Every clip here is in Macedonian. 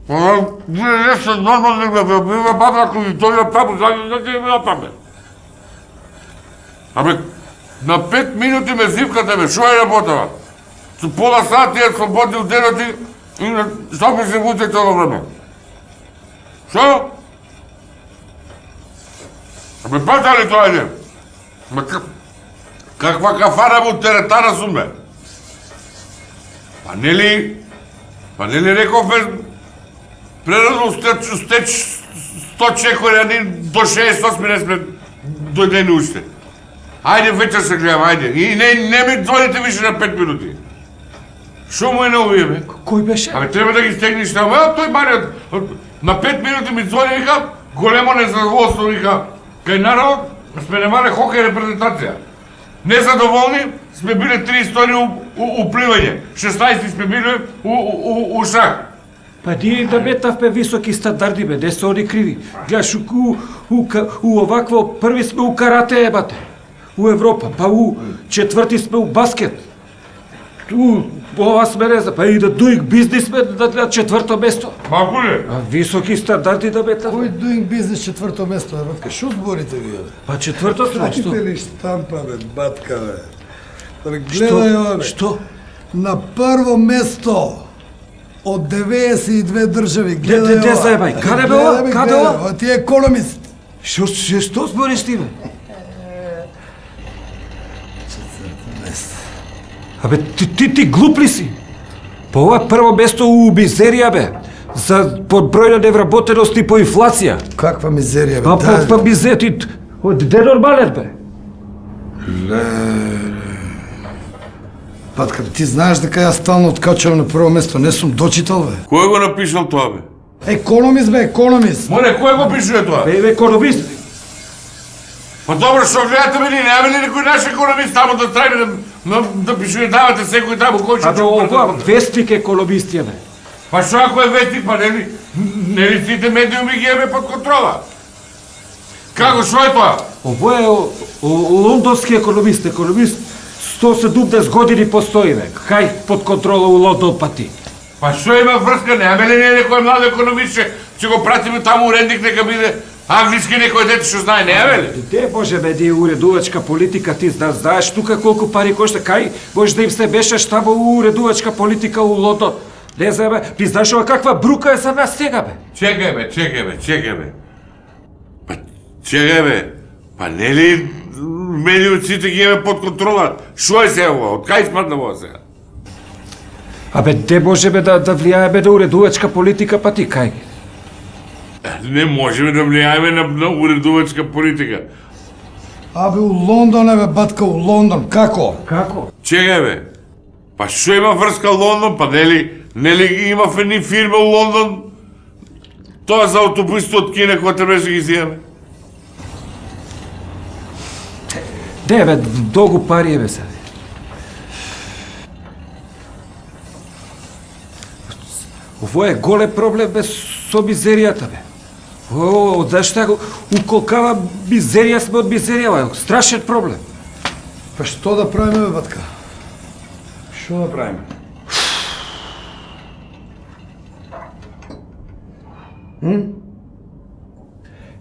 Нешто нормално да бива баба кој дојде таму, за да била таму. Абе, на 5 минути ме зивкате, бе, шо е работава? Со пола сати е слободни од денот и што ми се вуте тоа време? Шо? Абе, пата ли тоа е? Каква кафара му теретара сум, бе? Па нели рековме прерано стеч 100 чекори, а ни до 6 не сме дојдени уште. Ајде, вечер се гледам, ајде. И не ми дојдете више на 5 минути. Шо му е на овие, бе? Кој беше? Абе, треба да ги стегниш на овие, тој бариот. На 5 минути ми дојде, вика, големо незадоволство, вика, кај народ сме немале хокеј репрезентација. Незадоволни сме биле 3 истори у пливање, 16 сме биле у шах. Па ние да метавме високи стандарди, бе, не се они криви. Гледаш, у овакво први сме у карате, ебате. У Европа, па у четврти сме у баскет. Ова сме реза, па и да дуинг бизнес сме на четврто место. Малку ли? А високи стандарди да метавме. Кој дуинг бизнес четврто место, батка? Шо зборите вие, бе? Па четврто сме, што? Каките ли штампа, бе, батка, бе? Гледај ова, бе. Што? На прво место од 92 држави, гледај ова. Де заебај, каде бе ова? Каде ова? Ти е економист. Што збориш ти, бе? Абе, ти глуп ли си? По ова прво место у мизерија, бе. За подброј на невработеност и по инфлација. Каква мизерија, бе? Па мизерија, ти... Де нормален, бе? Патка, ти знаеш дека јас стално откачувам на прво место, не сум дочитал, бе. Кој го напишал тоа, бе? Економист, бе, економист. Море, кој го пишува тоа? Бе, економист. Па добро, што гледате мене, не ли некој наш економист таму да трајне да пишува, давате секој таму кој ќе... Абе, ова вестник економист е, бе. Па што ако е вестник, па нели сите медиуми ги еме под контрола? Како, што е тоа? Ово е лондонски економист, 117 години постои, бе. Кај под контрола у Лондон пати. Па што има врска, неаме ли некој млад економист, ќе го пратиме таму уредник, нека биде англиски некој дете што знае, неаме ли? Де може бе, ние уредувачка политика, ти знаеш тука колку пари кошта, кај може да им се беше штаба уредувачка политика у Лондон. Не знае бе, ти знаеш ова каква брука е за нас сега, бе? Чекај бе. Па чекај бе, па нели медиумците ги еме под контрола? Шо е сега ова? Од кај смртна ова сега? Абе, де може бе да влијаеме на уредувачка политика, па ти кај? Не можеме да влијаеме на уредувачка политика. Абе, у Лондон, бе, батка, у Лондон, како? Како? Чекај бе, па шо има врска Лондон, па нели имав едни фирма у Лондон? Тоа за автобусите од Кина, која требаше ги зијаме? Де бе, долгу пари е бе сега. Ово е голем проблем бе со мизеријата бе. Зашто уколкава мизерија сме од мизерија, бе, страшен проблем. Па што да правиме, бе, батка? Што да правиме?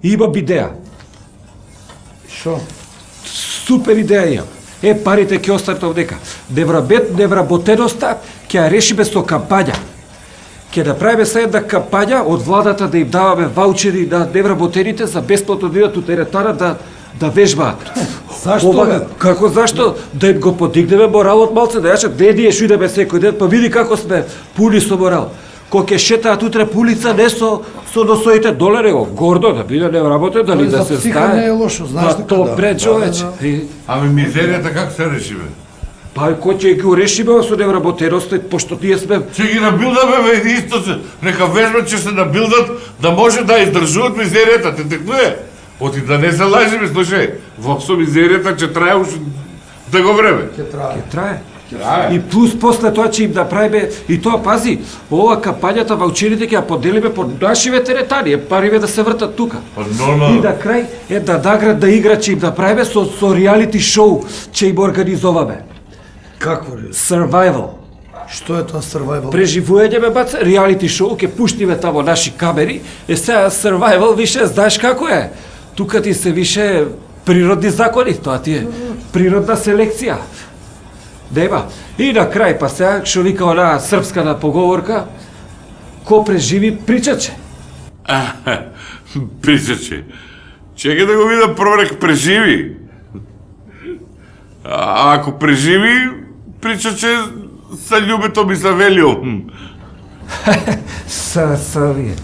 Имам идеја. Што? Супер идеја имам. Парите ќе останат овдека. Невработеноста ќе ја решиме со кампања. Ќе направиме се една кампања од владата да им даваме ваучери на невработените за бесплатно да идат у теретана да вежбаат. Зашто, бе? Како зашто? Да им го подигнеме моралот малце, да јашат, не што идеме секој ден, па види како сме пуни со морал. Кога ќе шетаат утре по улица, не со носоите доле, него гордо да биде невработен, дали да се стае. Не е лошо, знаеш дека да. Добре, човече. Ами мизеријата како се реши, бе? Па кој ќе ги урешиме со невработеноста, пошто тие сме... Ќе ги набилдаме, бе, исто се. Нека вежбат ќе се набилдат да може да издржуваат мизеријата, те текнуе. Оти да не се лажиме, слушај, во со мизеријата ќе трае уште да го време. Ќе трае. И плюс после тоа ќе им направиме, и тоа пази, ова кампањата ваучерите ќе ја поделиме по нашиве теретани, париве да се вртат тука. И на крај една наградна игра ќе им направиме со реалити шоу, ќе им организоваме. Какво ли? Survival. Што е тоа survival? Преживување бе бац, реалити шоу, ќе пуштиме тамо наши камери, сега survival више знаеш како е. Тука ти се више природни закони, тоа ти е природна селекција. Нема. И на крај, па сега, што вика онаа српската поговорка, ко преживи причаче. Причаче. Чекай да го видам прорек преживи. А ако преживи, причаче са љубето ми Савелио. Савие.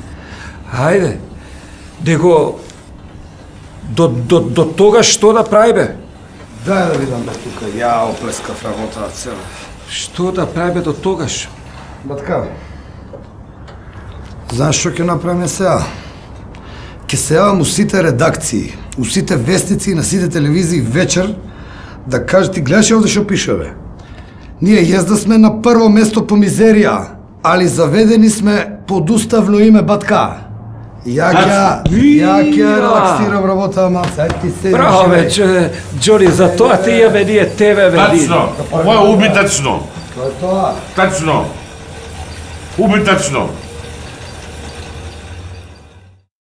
Хајде. Него до тога што да правиме? Дај да видам бе тука, ја оплескав работа цела. Што да правиме до тогаш? Батка, знаеш што ќе направиме сега? Ќе се јавам у сите редакции, у сите вестници и на сите телевизии вечер да кажеш ти гледаш овде што пише бе. Ние језда сме на прво место по мизерија, али заведени сме под уставно име Батка. Ја ќе релаксирам работа, маца, ти се. Браво, бе, Џони, за тоа ти имаме ние тебе, бе. Тачно, ова е убитачно. Тоа е тоа. Тачно. Убитачно.